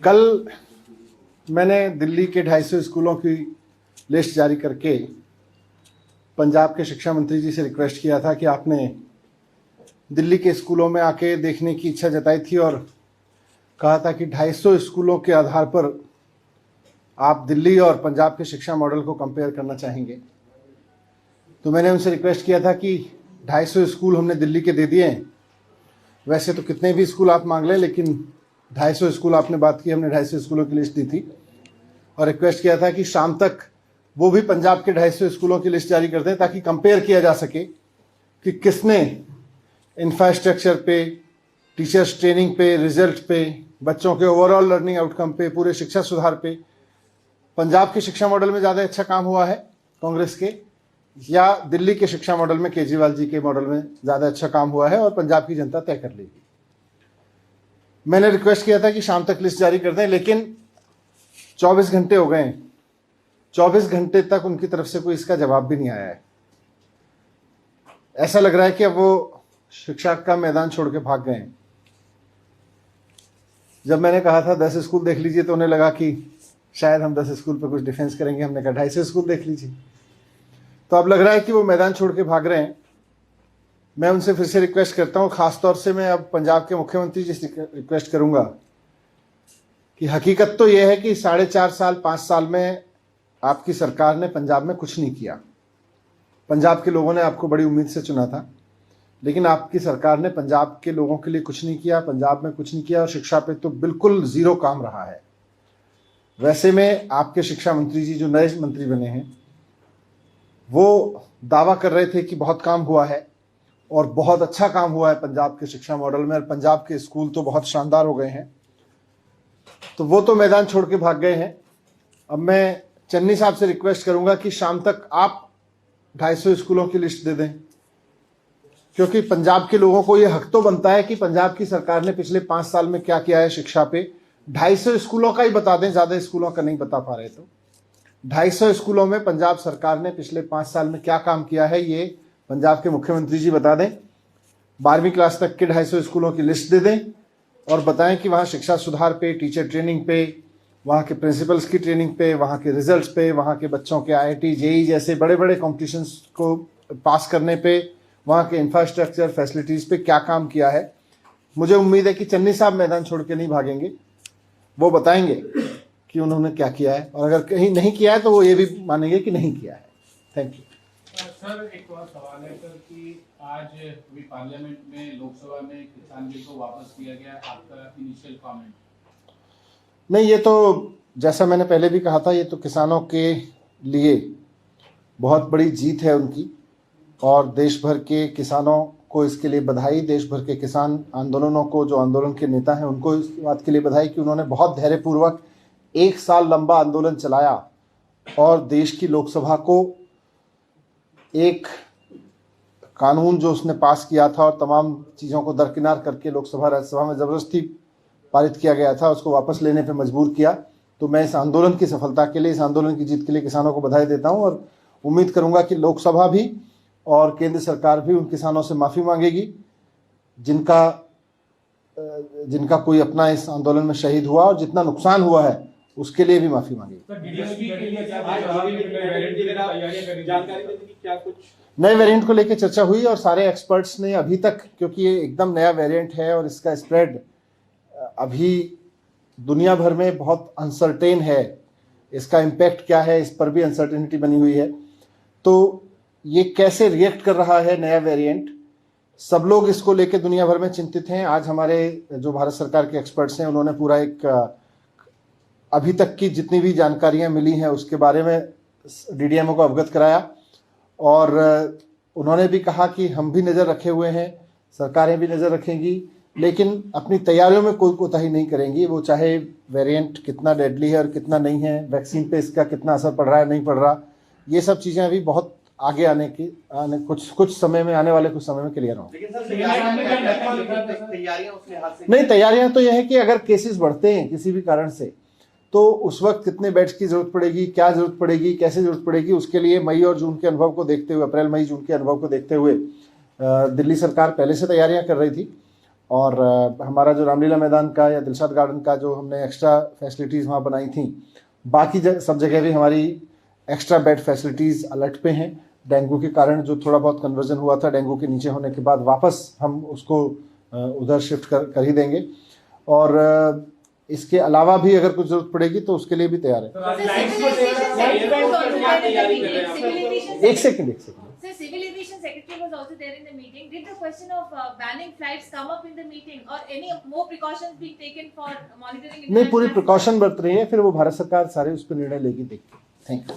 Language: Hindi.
कल मैंने दिल्ली के 250 स्कूलों की लिस्ट जारी करके पंजाब के शिक्षा मंत्री जी से रिक्वेस्ट किया था कि आपने दिल्ली के स्कूलों में आके देखने की इच्छा जताई थी और कहा था कि 250 स्कूलों के आधार पर आप दिल्ली और पंजाब के शिक्षा मॉडल को कंपेयर करना चाहेंगे। तो मैंने उनसे रिक्वेस्ट किया था कि 250 स्कूल हमने दिल्ली के दे दिए हैं। वैसे तो कितने भी स्कूल आप मांग लें, लेकिन 250 स्कूल आपने बात की, हमने 250 स्कूलों की लिस्ट दी थी और रिक्वेस्ट किया था कि शाम तक वो भी पंजाब के 250 स्कूलों की लिस्ट जारी कर दें ताकि कंपेयर किया जा सके कि किसने इंफ्रास्ट्रक्चर पे, टीचर्स ट्रेनिंग पे, रिजल्ट पे, बच्चों के ओवरऑल लर्निंग आउटकम पे, पूरे शिक्षा सुधार पे पंजाब के शिक्षा मॉडल में ज़्यादा अच्छा काम हुआ है कांग्रेस के, या दिल्ली के शिक्षा मॉडल में केजरीवाल जी के मॉडल में ज़्यादा अच्छा काम हुआ है, और पंजाब की जनता तय कर लेगी। मैंने रिक्वेस्ट किया था कि शाम तक लिस्ट जारी कर दें, लेकिन 24 घंटे हो गए हैं। 24 घंटे तक उनकी तरफ से कोई इसका जवाब भी नहीं आया है। ऐसा लग रहा है कि अब वो शिक्षा का मैदान छोड़ के भाग गए हैं। जब मैंने कहा था 10 स्कूल देख लीजिए तो उन्हें लगा कि शायद हम 10 स्कूल पर कुछ डिफेंस करेंगे। हमने कहा 250 स्कूल देख लीजिए। तो अब लग रहा है कि वो मैदान छोड़ के भाग रहे हैं। मैं उनसे फिर से रिक्वेस्ट करता हूँ, खासतौर से मैं अब पंजाब के मुख्यमंत्री जी से रिक्वेस्ट करूंगा कि हकीकत तो यह है कि 4.5 साल 5 साल में आपकी सरकार ने पंजाब में कुछ नहीं किया। पंजाब के लोगों ने आपको बड़ी उम्मीद से चुना था, लेकिन आपकी सरकार ने पंजाब के लोगों के लिए कुछ नहीं किया, पंजाब में कुछ नहीं किया, और शिक्षा पे तो बिल्कुल जीरो काम रहा है। वैसे में आपके शिक्षा मंत्री जी जो नए मंत्री बने हैं वो दावा कर रहे थे कि बहुत काम हुआ है और बहुत अच्छा काम हुआ है पंजाब के शिक्षा मॉडल में, और पंजाब के स्कूल तो बहुत शानदार हो गए हैं। तो वो तो मैदान छोड़ के भाग गए हैं। अब मैं चन्नी साहब से रिक्वेस्ट करूंगा कि शाम तक आप 250 स्कूलों की लिस्ट दे दें, क्योंकि पंजाब के लोगों को ये हक तो बनता है कि पंजाब की सरकार ने पिछले 5 साल में क्या किया है शिक्षा पे। 250 स्कूलों का ही बता दें, ज़्यादा स्कूलों का नहीं बता पा रहे तो 250 स्कूलों में पंजाब सरकार ने पिछले 5 साल में क्या काम किया है ये पंजाब के मुख्यमंत्री जी बता दें। 12वीं क्लास तक के 250 स्कूलों की लिस्ट दे दें और बताएं कि वहाँ शिक्षा सुधार पे, टीचर ट्रेनिंग पे, वहाँ के प्रिंसिपल्स की ट्रेनिंग पे, वहाँ के रिजल्ट्स पे, वहाँ के बच्चों के IIT JEE जैसे बड़े बड़े कॉम्पिटिशन्स को पास करने पे, वहाँ के इंफ्रास्ट्रक्चर फैसिलिटीज़ पे क्या काम किया है। मुझे उम्मीद है कि चन्नी साहब मैदान छोड़ के नहीं भागेंगे, वो बताएंगे कि उन्होंने क्या किया है, और अगर कहीं नहीं किया है तो वो ये भी मानेंगे कि नहीं किया है। Thank you. सर, एक और सवाल है सर कि आज भी पार्लियामेंट में, लोकसभा में किसान बिल को वापस किया गया, आपका इनिशियल कमेंट? नहीं, ये तो जैसा मैंने पहले भी कहा था, ये तो किसानों के लिए बहुत बड़ी जीत है उनकी, और देश भर के किसानों को इसके लिए बधाई। देश भर के किसान आंदोलनों को, जो आंदोलन के नेता हैं, उनको इस बात के लिए बधाई कि उन्होंने बहुत धैर्यपूर्वक 1 साल लंबा आंदोलन चलाया और देश की लोकसभा को एक कानून जो उसने पास किया था और तमाम चीज़ों को दरकिनार करके लोकसभा राज्यसभा में ज़बरदस्ती पारित किया गया था, उसको वापस लेने पे मजबूर किया। तो मैं इस आंदोलन की सफलता के लिए, इस आंदोलन की जीत के लिए किसानों को बधाई देता हूं, और उम्मीद करूंगा कि लोकसभा भी और केंद्र सरकार भी उन किसानों से माफ़ी मांगेगी जिनका कोई अपना इस आंदोलन में शहीद हुआ, और जितना नुकसान हुआ है उसके लिए भी माफ़ी मांगेगी। नए वेरिएंट को लेकर चर्चा हुई और सारे एक्सपर्ट्स ने अभी तक, क्योंकि ये एकदम नया वेरिएंट है और इसका स्प्रेड अभी दुनिया भर में बहुत अनसर्टेन है, इसका इम्पैक्ट क्या है इस पर भी अनसर्टेनिटी बनी हुई है। तो ये कैसे रिएक्ट कर रहा है नया वेरिएंट, सब लोग इसको लेकर दुनिया भर में चिंतित हैं। आज हमारे जो भारत सरकार के एक्सपर्ट्स हैं उन्होंने पूरा एक अभी तक की जितनी भी जानकारियां मिली हैं उसके बारे में DDMO को अवगत कराया, और उन्होंने भी कहा कि हम भी नज़र रखे हुए हैं, सरकारें भी नज़र रखेंगी, लेकिन अपनी तैयारियों में कोई कोताही नहीं करेंगी। वो चाहे वेरिएंट कितना डेडली है और कितना नहीं है, वैक्सीन पे इसका कितना असर पड़ रहा है नहीं पड़ रहा, ये सब चीज़ें अभी बहुत आगे कुछ समय में, आने वाले कुछ समय में क्लियर हों। नहीं, तैयारियां तो यह है कि अगर केसेस बढ़ते हैं किसी भी कारण से तो उस वक्त कितने बेड्स की जरूरत पड़ेगी, क्या जरूरत पड़ेगी, कैसे जरूरत पड़ेगी, उसके लिए मई और जून के अनुभव को देखते हुए, अप्रैल मई जून के अनुभव को देखते हुए दिल्ली सरकार पहले से तैयारियां कर रही थी। और हमारा जो रामलीला मैदान का या दिलशाद गार्डन का जो हमने एक्स्ट्रा फैसिलिटीज़ वहाँ बनाई थी, बाकी सब जगह भी हमारी एक्स्ट्रा बेड फैसिलिटीज़ अलर्ट पे हैं। डेंगू के कारण जो थोड़ा बहुत कन्वर्जन हुआ था, डेंगू के नीचे होने के बाद वापस हम उसको उधर शिफ्ट कर ही देंगे। और इसके अलावा भी अगर कुछ जरूरत पड़ेगी तो उसके लिए भी तैयार है। एक second Sir, Civil Aviation Secretary was also there in the meeting. Did the question of banning flights come up in the meeting, or any more precautions being taken for monitoring? नहीं, पूरी प्रिकॉशन बरत रही है, फिर वो भारत सरकार सारे उस पर निर्णय लेगी। देखिए, थैंक यू।